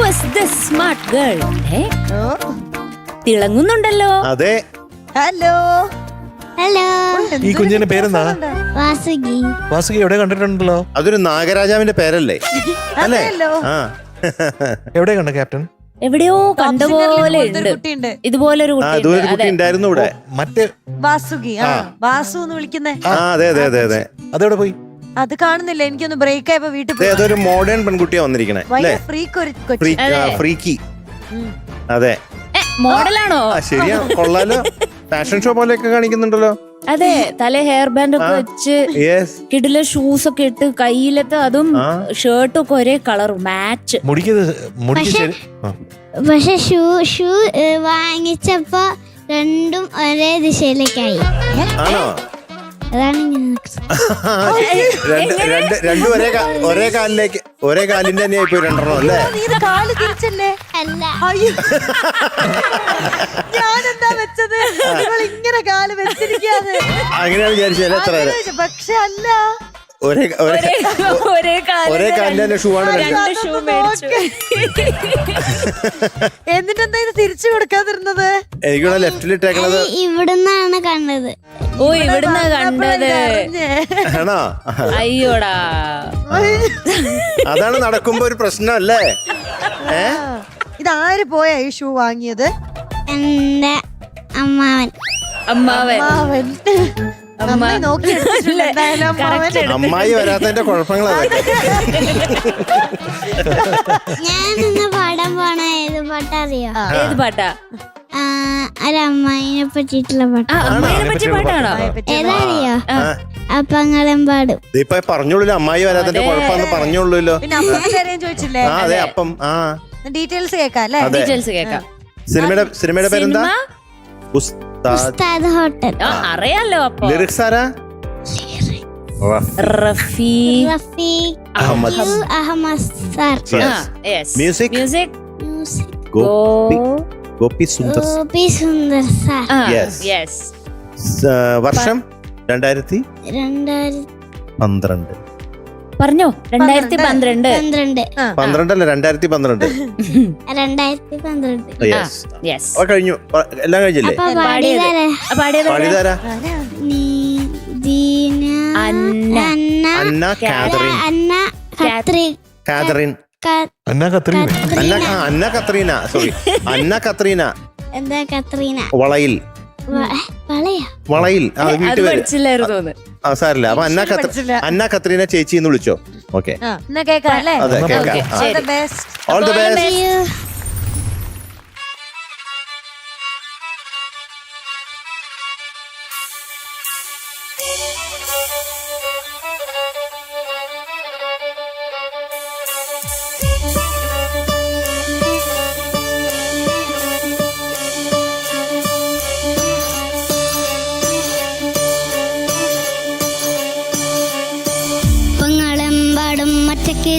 Was the smart girl? തിളങ്ങുന്നുണ്ടല്ലോ. അതെ. Hello hello. ഈ കുഞ്ഞിന്റെ പേരെന്താ? വാസുകി. വാസുകി എവിടെ കണ്ടിട്ടുണ്ടല്ലോ? അതൊരു നാഗരാജാവിന്റെ പേരല്ലേ? അല്ലേ? ആ. എവിടെ കണ്ട ക്യാപ്റ്റൻ? എവിടെയോ കണ്ടുപോലെ ഉണ്ട്. ഇതുപോലൊരു കുട്ടി ഉണ്ടായിരുന്നു ഇവിടെ. മറ്റേ വാസുകി. വാസു എന്ന് വിളിക്കുന്നേ. അതെ അതെ അതെ അതെ. അതെവിടെ പോയി? അത് കാണുന്നില്ല. എനിക്കൊന്ന് ബ്രേക്ക് ആയപ്പോ വീട്ടിൽ പോയി. അതൊരു മോഡേൺ പെൺകുട്ടിയാ വന്നിരിക്കണേ. ഫ്രീക്കി. അതെ. മോഡലാണോ? ശരിയാ, കൊള്ളാലോ. ഫാഷൻ ഷോ പോലെയൊക്കെ കാണിക്കുന്നുണ്ടല്ലോ. അതെ, തല ഹെയർ ബാൻഡ് ഒക്കെ വെച്ച് കിടില ഷൂസ് ഒക്കെ ഇട്ട് കയ്യിലത്തെ അതും ഷർട്ടും ഒക്കെ ഒരേ കളർ മാച്ച്. പക്ഷെ ഷൂ വാങ്ങിച്ചപ്പോ രണ്ടും ഒരേ ദിശയിലേക്കായി. ആണോ? അതാണ് രണ്ടും ഒരേ കാലിലേക്ക്, ഒരേ കാലിന്റെ തന്നെ ആയിപ്പോ രണ്ടെണ്ണം അല്ലേ? കാല് തിരിച്ചല്ലേ? അല്ല, ഞാനെന്താ വെച്ചത്? ഇങ്ങനെ കാല് വെച്ചിരിക്കാതെ അങ്ങനെയാണ് വിചാരിച്ചത്. എത്ര? പക്ഷെ അല്ല, ഒരേ കാലിന്റെ ഷൂ ആണ്. എന്നിട്ടെന്താ ഇത് തിരിച്ചു കൊടുക്കാതിരുന്നത്? എനിക്കിവിടെ ലെഫ്റ്റിലിട്ടേക്കണത് ഇവിടുന്നാണ് കണ്ടത്. ഓ, ഇവിടുന്ന് കണ്ടത്. ആണോ? അയ്യോടാ, അതാണ് നടക്കുമ്പോ ഒരു പ്രശ്നമല്ലേ? ഇതാര് പോയാ ഈ ഷൂ വാങ്ങിയത്? എന്റെ അമ്മാവൻ. അമ്മാവൻ നോക്കി. അമ്മായി വരാത്തതിന്റെ കുഴപ്പങ്ങളാണ്. ഞാൻ ഇന്ന് പാടാൻ പോണ ഏത് പാട്ടാ അറിയോ? ഏത് പാട്ടാ? ഒരമ്മായിനെ പറ്റിയിട്ടുള്ള പാട്ട്. അമ്മായിനെ പറ്റിയ പാട്ടാണോ? ഏതാ അറിയോ? അപ്പങ്ങളും പാടും. ഇപ്പൊ പറഞ്ഞോളൂ, അമ്മായി വരാത്തതിന്റെ കുഴപ്പമെന്ന് പറഞ്ഞോളൂല്ലോ. പിന്നെ അമ്മയുടെ പേരെയും ചോദിച്ചില്ലേ? അതെ, അപ്പം ഡീറ്റെയിൽസ് കേൾക്കാം അല്ലേ? ഡീറ്റെയിൽസ് കേൾക്കാം. സിനിമയുടെ പേരെന്താ? ഉസ്താദ് ഹോട്ടൽ. അറിയാലോ. അപ്പൊ ലിറിക്സ് ആരാ? Rafeeq Ahammed sir. Music Gopi Sundar sir. വർഷം 2012. പറഞ്ഞോ. 2012. 2012. കഴിഞ്ഞു. എല്ലാം കഴിഞ്ഞില്ലേ? പാടിയതാരാ? അന്ന കത്രീന. എന്താ കത്രീന? വളയിൽ. സാറില്ല. അപ്പൊ അന്ന കത്രീന ചേച്ചി എന്ന് വിളിച്ചോ. ഓക്കെ, അതെ, കേൾക്കാം. All the best.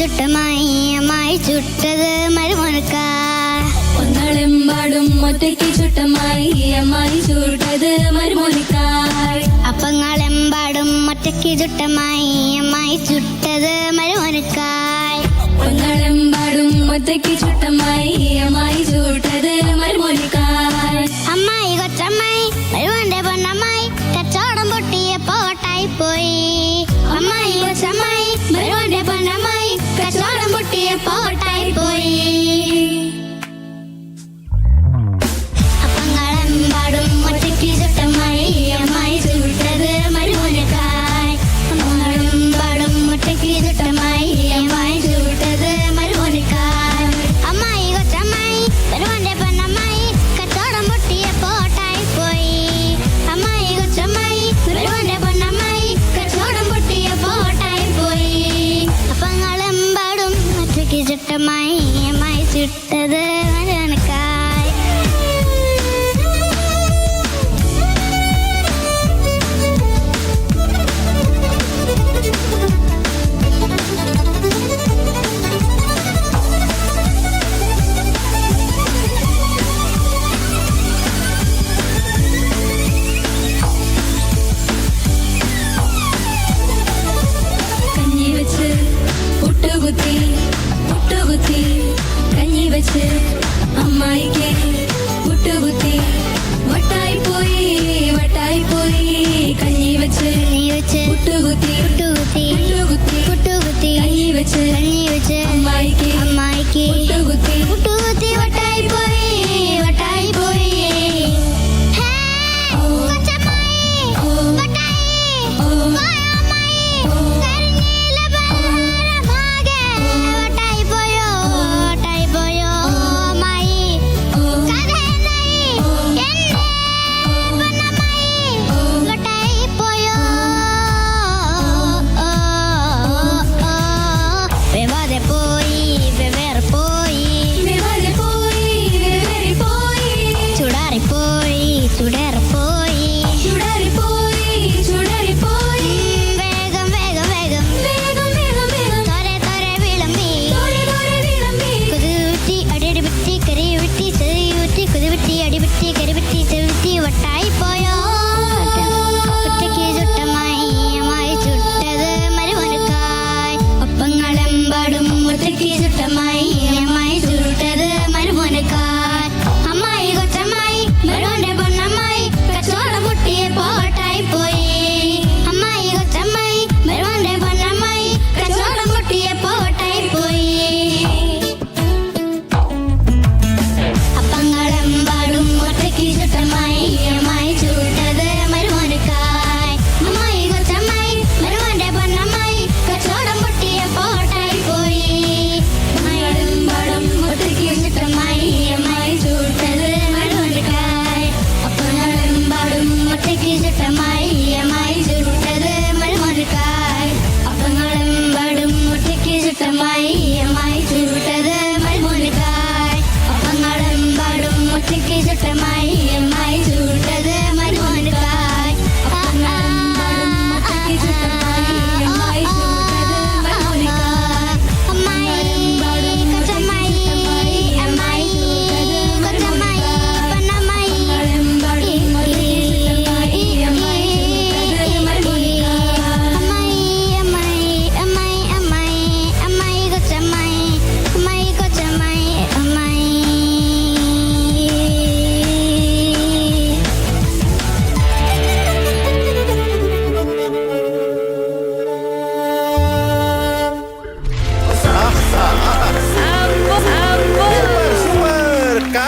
ചുട്ടമായി ചുട്ടത് മരുമോനക്കായ്. പൊങ്ങളെമ്പാടും ഒറ്റയ്ക്ക് ചുട്ടമായി അമ്മായി ചുട്ടത് മരുമോനിക്കായ്. അപ്പങ്ങളെമ്പാടും ഒറ്റയ്ക്ക് ചുട്ടമായി അമ്മായി ചുട്ടത് മരുമോനക്കായ്. പൊങ്ങളെമ്പാടും ഒറ്റയ്ക്ക് ചുട്ടമായി അമ്മായി ചുട്ടത് മരുമോനിക്കായ്. അമ്മായി കൊച്ചമ്മായി മരുമോന്റെ പൊന്നമ്മായി കച്ചവടം പൊട്ടിയ പോട്ടായി പോയി. അമ്മായി കൊച്ചമ്മായി മരുമോന്റെ പൊന്നമ്മായി കച്ചവടം പൊട്ടിയ പോട്ടായി പോയി. അപ്പങ്ങളെമ്പാടും ഒറ്റയ്ക്ക് ചുട്ടമായി അമ്മായി ചുട്ടത് മരുമോനക്കായ്. അപ്പങ്ങളെമ്പാടും ഒറ്റയ്ക്ക് ചുട്ടമായി അമ്മായി ചുട്ടത് മരുമോനക്കായ്. അമ്മായി കൊച്ചമ്മായി മരുമോന്റെ പൊന്നമ്മായി കച്ചവടം പൊട്ടിയ പോട്ടായി പോയി. അമ്മായി കൊച്ചമ്മായി മരുമോന്റെ പൊന്നമ്മായി കച്ചവടം പൊട്ടിയ പോട്ടായി പോയി. അപ്പങ്ങളെമ്പാടും ഒറ്റയ്ക്ക് ചുട്ടമായി അമ്മായി ചുട്ടത് മരുമോനക്കായ്. കഞ്ഞി വെച്ച് പുട്ടുകുത്തി കഞ്ഞി വെച്ച്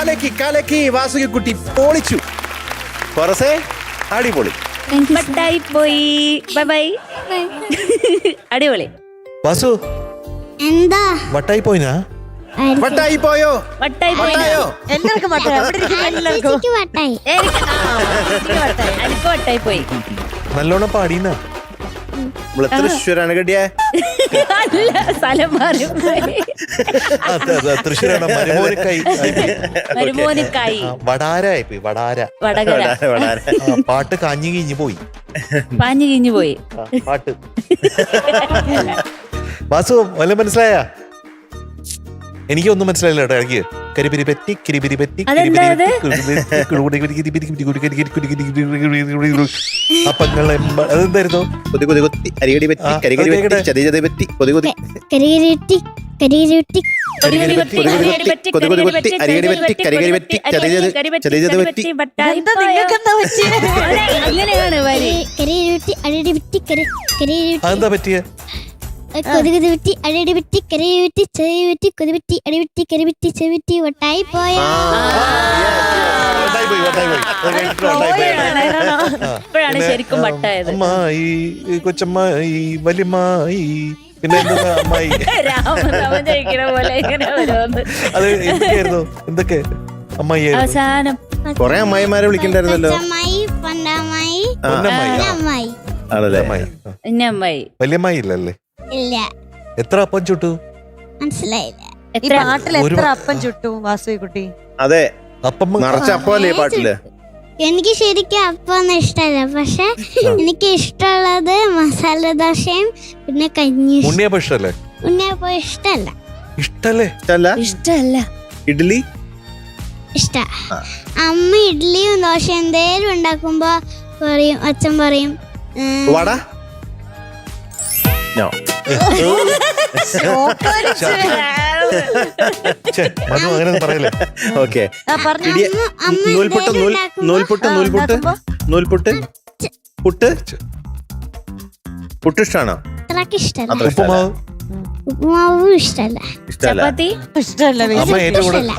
കലക്കി വാസുകി കുട്ടി പൊളിച്ചു. ഫറസേ അടിപൊളി. വട്ടായി പോയി. Bye bye. അടിപൊളി. വാസു എന്താ വട്ടായി പോയിനാ? വട്ടായി പോയോ? വട്ടായി പോയി. എല്ലാവർക്കും വട്ടായി. അവിടെ ഇരിക്കുന്ന എല്ലാവർക്കും ചേച്ചിക്ക് വട്ടായി. എനിക്ക് വട്ടായി പോയി. നല്ലോണം പാടീന്നാ? നമ്മള് തൃശ്ശൂരാണ് കടിയേ. അല്ല, സ്ഥലം മാറി പോയി. തൃശ്ശൂരാണ്. മരുമോനിക്കായി. വടാരായി പോയി. വടാര. വടകര. പാട്ട് കാഞ്ഞു കിഞ്ഞു പോയി. പാഞ്ഞു കിഞ്ഞു പോയി. പാട്ട്. വാസു വല്ല മനസ്സിലായ? എനിക്കൊന്നും മനസ്സിലായില്ല കേട്ടോ. ഇടയ്ക്ക് കരിപിരി പറ്റി കിരിപിരി പറ്റി അപ്പങ്ങൾ അതെന്തായിരുന്നു? കൊതി കൊത്തി അരികടി പറ്റി കരികടി പറ്റി ചതി പറ്റി കൊതി കൊതി കരികിരിട്ടി കരികിരിട്ടി കൊതി കൊതി പറ്റി അരികടി പറ്റി കരികടി പറ്റി ചതി പറ്റി. എന്താ നിങ്ങൾക്കെന്താ പറ്റിയത്? അങ്ങനെയാണ് വരി. കരികിരിട്ടി അടിടി വിട്ടി കരികിരിട്ടി അതെന്താ പറ്റിയ? കൊതുകുതി വിട്ടി അടിടി വിട്ടി കരി വിട്ടി ചെവി വിട്ടി കൊതി വിട്ടി അടി വിട്ടി കരി വിട്ടി ചെവി വിട്ടി വട്ടായി പോയാ. ഇപ്പോഴാണ് ശരിക്കും വട്ടായത്. അമ്മായി കൊച്ചമ്മായി വലിയമ്മായി പിന്നെ എന്താ അമ്മായി? രാമൻ ചോദിക്കണ പോലെ ഇങ്ങനെ ഓരോന്ന്. അത് എന്തൊക്കെയായിരുന്നു? എന്തൊക്കെ അമ്മായി? അവസാനം കൊറേ അമ്മായിമാരെ വിളിക്കണ്ടായിരുന്നല്ലോ. കൊച്ചമ്മായി പണ്ടമ്മായി പൊന്നമ്മായി. അമ്മായി ആണല്ലേ? അമ്മായി. പിന്നെ അമ്മായി. വലിയമ്മായി ഇല്ലല്ലേ? ഇല്ല എത്ര അപ്പം ചുട്ടു? മനസ്സിലായില്ല. ഈ എത്ര പാട്ടിൽ എത്ര അപ്പം ചുട്ടു വാസുകി കുട്ടി? അതെ, അപ്പം നിറച്ച അപ്പല്ലേ ഈ പാട്ടില്? എനിക്ക് ശരിക്കും അപ്പൊന്നും ഇഷ്ടമല്ല. പക്ഷെ എനിക്ക് ഇഷ്ടമുള്ളത് മസാല ദോശയും പിന്നെ കഞ്ഞി. ഉണ്ണിയപ്പം ഇഷ്ടല്ലേ? ഉണ്ണിയപ്പം ഇഷ്ടമല്ല. ഇഷ്ടല്ലേ? ഇഷ്ടല്ല. ഇഡ്ഡലി ഇഷ്ട. അമ്മ ഇഡ്ഡലിയും ദോശയും എന്തേലും ഉണ്ടാക്കുമ്പോ പറയും, അച്ഛൻ പറയും വട. No. മധു അങ്ങനെ പറയല്ലേ? ഓക്കെ. പറഞ്ഞു നൂൽപുട്ട് നൂൽപുട്ട് നൂൽപുട്ട് നൂൽപുട്ട് പുട്ട് പുട്ട് ഇഷ്ടാണോ? അത്രക്ക് ഇഷ്ടമല്ല. ഉപ്പുമാവ് ഉപ്പുമാവും ഇഷ്ടമല്ല. ഇഷ്ടമല്ല. ചപ്പാത്തി ഇഷ്ടമല്ല.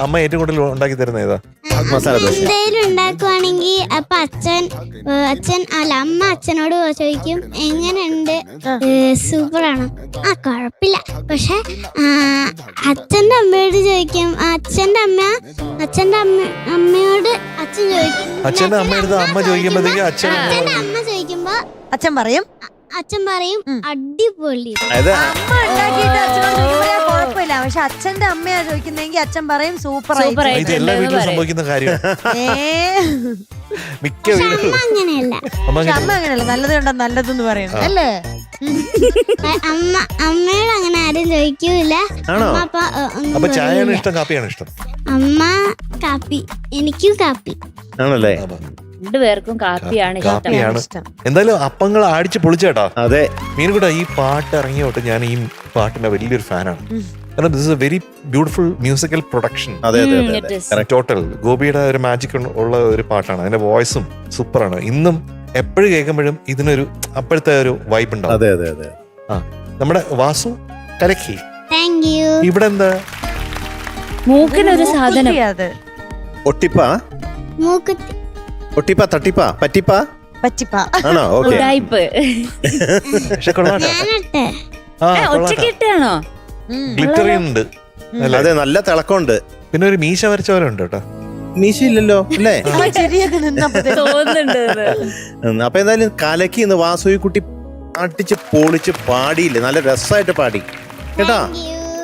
അമ്മ ഏറ്റവും കൂടുതൽ ഉണ്ടാക്കി തരുന്ന ഏതാ? മസാല ദോശ. എന്തേലും ഉണ്ടാക്കുവാണെങ്കിൽ അപ്പൊ അച്ഛൻ അല്ല അമ്മ അച്ഛനോട് ചോദിക്കും എങ്ങനെയുണ്ട്, സൂപ്പറാണോ? ആ കുഴപ്പമില്ല. പക്ഷെ അച്ഛന്റെ അമ്മയോട് ചോദിക്കും. അച്ഛന്റെ അമ്മയോട് അച്ഛൻ ചോദിക്കും. അച്ഛന്റെ അമ്മയെടുത്ത് അമ്മ ചോദിക്കുമ്പോഴത്തേക്ക് അച്ഛന്റെ അമ്മ ചോദിക്കുമ്പോ അച്ഛൻ പറയും അടിപൊളി. അമ്മ ഉണ്ടാക്കിയിട്ട് അച്ഛനോട് ചോദിക്കുമ്പോ കുഴപ്പമില്ല. പക്ഷെ അച്ഛന്റെ അമ്മയാ ചോദിക്കുന്നെങ്കിൽ അച്ഛൻ പറയും സൂപ്പർ ആയി. ഇത് എല്ലാ വീട്ടിലും സംഭവിക്കുന്ന കാര്യമാണ്. മിക്ക വീടുകളും അമ്മ അങ്ങനെയല്ല. അമ്മ അമ്മ അങ്ങനെയല്ല, നല്ലത് കണ്ടാ നല്ലതെന്ന് പറയുന്നത് അല്ലേ? അമ്മയോട് അങ്ങനെ ആരും ചോദിക്കൂല. ആണോ? അപ്പൊ ചായയാണ് ഇഷ്ടം കാപ്പിയാണ് ഇഷ്ടം? അമ്മ കാപ്പി, എനിക്കും കാപ്പി. ആണല്ലേ? രണ്ടുപേർക്കും കാപ്പിയാണ് ഇഷ്ടം. കാപ്പിയാണ്. എന്തായാലും അപ്പങ്ങൾ അടിച്ച് പൊളിച്ചേട്ടാ. അതെ. മീനുകൂടെ ഈ പാട്ട് ഇറങ്ങിയ തൊട്ട് ഞാൻ ഈ പാട്ടിന്റെ വലിയൊരു ഫാനാണ്. കാരണം this is A very beautiful musical production. അതെ അതെ It is. ടോട്ടൽ ഗോപിയുടെ ഒരു മാജിക് ഉള്ള ഒരു പാട്ടാണ്. അതിന്റെ വോയിസും സൂപ്പറാണ്. ഇന്നും എപ്പോഴും കേൾക്കുമ്പോഴും ഇതിനൊരു അപ്പോഴത്തെ ഒരു വൈബ് ഉണ്ടാവും. അതെ അതെ അതെ. ആ നമ്മുടെ വാസു കലക്കി. Thank you. ഇവിടെ എന്താ? മൂക്കിനൊരു സാധനം. അത് ഒട്ടിപ്പ മൂക്കുത്തി ഒട്ടിപ്പ തട്ടിപ്പ പറ്റിപ്പ പറ്റിപ്പ ആണോ? ഓക്കെ. ഉടായിപ്പ്. പക്ഷെ കൊള്ളാട്ടെ. ഞാനട്ടെ ആ ഒറ്റയ്ക്ക് ഇട്ടാണോ? ഗ്ലിറ്ററി ഉണ്ട്. അതെ, നല്ല തിളക്കമുണ്ട്. പിന്നെ ഒരു മീശ വരച്ചവരുണ്ട് കേട്ടോ. മീശയില്ലല്ലോ അല്ലേ? ശരിയൊക്കെ നിന്നപ്പോ തോന്നുന്നുണ്ട്. അപ്പൊ എന്തായാലും കലക്കി ഇന്ന് വാസുകി കുട്ടി അടിച്ച് പൊളിച്ച് പാടിയില്ലേ? നല്ല രസമായിട്ട് പാടി കേട്ടാ.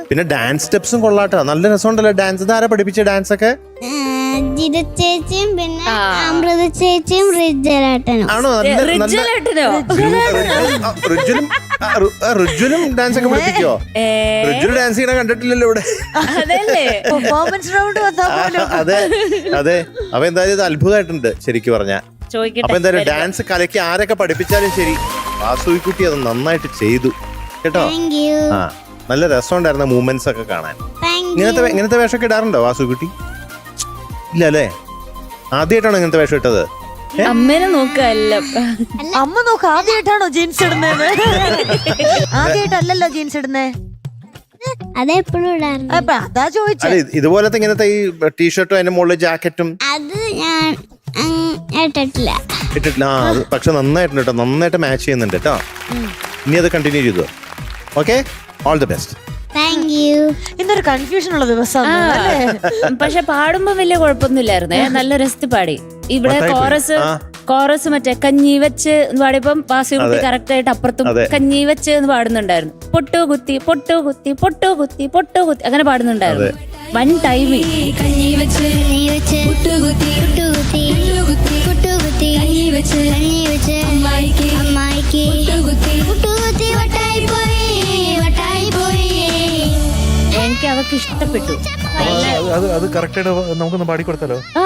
പിന്നെ ഡാൻസ് സ്റ്റെപ്സും കൊള്ളാട്ടോ. നല്ല രസമുണ്ടല്ലോ ഡാൻസ്. ഇതാരാ പഠിപ്പിച്ച ഡാൻസ് ഒക്കെ? ജിത ചേച്ചിയും പിന്നെ അമൃത ചേച്ചിയും റിജലാട്ടനും. ആണോ? റിജുലും ഡാൻസ് ഒക്കെ പഠിപ്പിക്കോ? റിജുൽ ഡാൻസ് ചെയ്യണ കണ്ടിട്ടില്ലല്ലോ ഇവിടെ. പെർഫോമൻസ് റൗണ്ട് അതെ അതെ. അപ്പൊ എന്തായാലും ഇത് അത്ഭുതമായിട്ടുണ്ട് ശരിക്കും പറഞ്ഞ. അപ്പൊ എന്തായാലും ഡാൻസ് കലക്കി ആരൊക്കെ പഠിപ്പിച്ചാലും ശരി, വാസുകി കുട്ടി അത് നന്നായിട്ട് ചെയ്തു കേട്ടോ. ആ, നല്ല രസമുണ്ടായിരുന്ന മൂവ്മെന്റ്സ് ഒക്കെ കാണാൻ. ഇങ്ങനത്തെ വേഷമൊക്കെ ഇടാറുണ്ടോ വാസുകി കുട്ടി? ഇല്ല അല്ലേ? ആദ്യമായിട്ടാണോ ഇങ്ങനത്തെ വേഷം ഇട്ടത്? അമ്മേനെ നോക്കല്ല. അമ്മ നോക്ക്, ആദ്യമായിട്ടാണോ ജീൻസ് ഇടുന്നത്? ആദ്യമായിട്ടല്ലല്ലോ ജീൻസ് ഇടുന്നേ. അതെപ്പോഴും ഇടാറുണ്ട്. അപ്പൊ അതാ ചോദിച്ചത്. അല്ല ഇതുപോലത്തെ ഇങ്ങനത്തെ ഈ ടീഷർട്ടും അതിന്റെ മുകളിൽ ജാക്കറ്റും അത് ഞാൻ ഇട്ടിട്ടില്ല. ഇട്ടിട്ടില്ല. ആ അത് പക്ഷെ നന്നായിട്ടുണ്ട് കേട്ടോ, നന്നായിട്ട് മാച്ച് ചെയ്യുന്നുണ്ട് കേട്ടോ. ഇനി അത് കണ്ടിന്യൂ ചെയ്തു. Okay, all the best. Thank you. ഇന്നൊരു കൺഫ്യൂഷൻ ഉള്ള ദിവസം അല്ലേ? പക്ഷെ പാടുമ്പോ വലിയ കുഴപ്പമൊന്നുമില്ലായിരുന്നേ, നല്ല രസത്തിൽ പാടി. ഇവിടെ കോറസ് മറ്റേ കഞ്ഞി വെച്ച് എന്ന് പാടിയപ്പം വാസുകുട്ടി കറക്റ്റ് ആയിട്ട് അപ്പുറത്തും കഞ്ഞി വെച്ച് എന്ന് പാടുന്നുണ്ടായിരുന്നു. പൊട്ടുകുത്തി പൊട്ടുകുത്തി പൊട്ടുകുത്തി പൊട്ടുകുത്തി അങ്ങനെ പാടുന്നുണ്ടായിരുന്നു. One timing. കഞ്ഞി വെച്ച് പുട്ടുകുത്തി പുട്ടുകുത്തി പുട്ടുകുത്തി പുട്ടുകുത്തി കഞ്ഞി വെച്ച് അമ്മായിക്ക് പുട്ടുകുത്തി പുട്ടുകുത്തി വട്ടായി പോയി വട്ടായി പോയി. എനിക്ക് അതൊക്കെ ഇഷ്ടപ്പെട്ടു. അത് കറക്റ്റ് ആയിട്ട് നമുക്കൊന്ന് പാടിക്കൊടുത്താലോ? ആ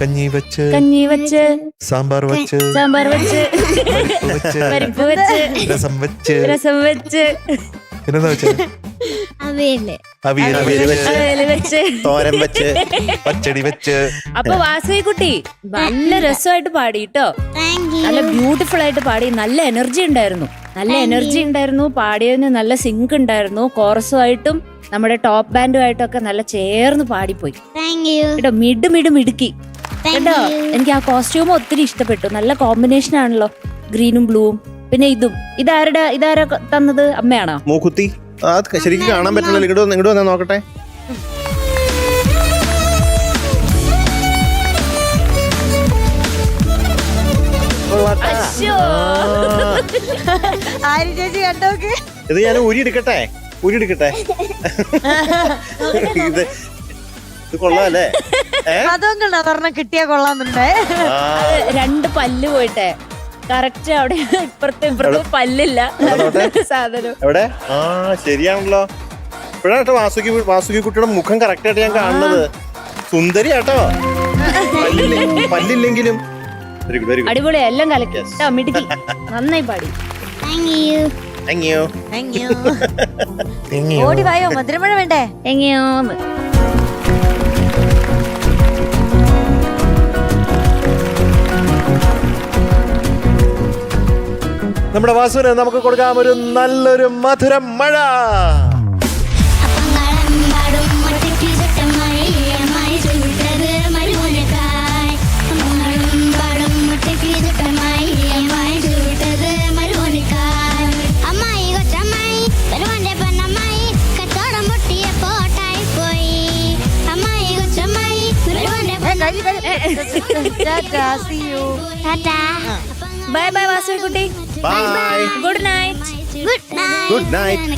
കഞ്ഞി വെച്ച് കഞ്ഞി വെച്ച് സാമ്പാർ വെച്ച് സാമ്പാർ വെച്ച് വെച്ച് പരിപ്പ് വെച്ച് രസം വെച്ച് രസം വെച്ച് പിന്നെന്താ വെച്ച് അവയില് അവിയൽ വെച്ച് അവിയല് വെച്ച് തോരൻ വെച്ച് പച്ചടി വെച്ച്. അപ്പൊ വാസുകുട്ടി നല്ല രസമായിട്ട് പാടി കേട്ടോ. Thank you. നല്ല ബ്യൂട്ടിഫുൾ ആയിട്ട് പാടി. നല്ല എനർജി ഉണ്ടായിരുന്നു, നല്ല എനർജി ഉണ്ടായിരുന്നു. പാടിയതിന് നല്ല സിങ്ക് ഉണ്ടായിരുന്നു. കോറസുമായിട്ടും നമ്മുടെ ടോപ്പ് ബാൻഡുമായിട്ടും ഒക്കെ നല്ല ചേർന്ന് പാടിപ്പോയി താങ്ക് യു. കേട്ടോ. മിടുക്കി കേട്ടോ. എനിക്ക് ആ കോസ്റ്റ്യൂം ഒത്തിരി ഇഷ്ടപ്പെട്ടു. നല്ല കോമ്പിനേഷൻ ആണല്ലോ, ഗ്രീനും ബ്ലൂവും. പിന്നെ ഇതാരാ തന്നത്? അമ്മയാണോ? മൂക്കുത്തി. അത് ശരിക്കും കാണാൻ പറ്റില്ല. ഇങ്ങോട്ട് വന്നാ നോക്കട്ടെ. അശ്ശോ. ആര് ചേച്ചി കണ്ടോക്ക്. ഇത് ഞാൻ ഊരിയെടുക്കട്ടെ. ഇത് കൊള്ളാല്ലേ? അതും കണ്ടോ പറഞ്ഞ കിട്ടിയാ കൊള്ളാന്നുണ്ടേ. രണ്ട് പല്ല് പോയിട്ടെ കറക്റ്റ് അവിടെ ഇപ്പുറത്തെ പല്ലില്ല സാധനം. എവിടെ? ആ ശരിയാണല്ലോ. ഇപ്പോഴാട്ടോ വാസുകി കുട്ടിയുടെ മുഖം കറക്റ്റ് ആയിട്ട് ഞാൻ കാണുന്നത്. സുന്ദരി ആട്ടോ, പല്ലില്ലെങ്കിലും. Very good, very good. അടിപൊളി, എല്ലാം കലക്കി. മിടുക്കി, നന്നായി പാടി. Thank you. Thank you. ഓടി വായോ, മധുരമഴ വേണ്ടേ? എങ്ങനെയോന്ന്. നമ്മുടെ വാസുവിന് നമുക്ക് കൊടുക്കാം ഒരു നല്ലൊരു മധുരം മഴ. Bye bye Vasukutty. Bye. Good night. Good night. Good night.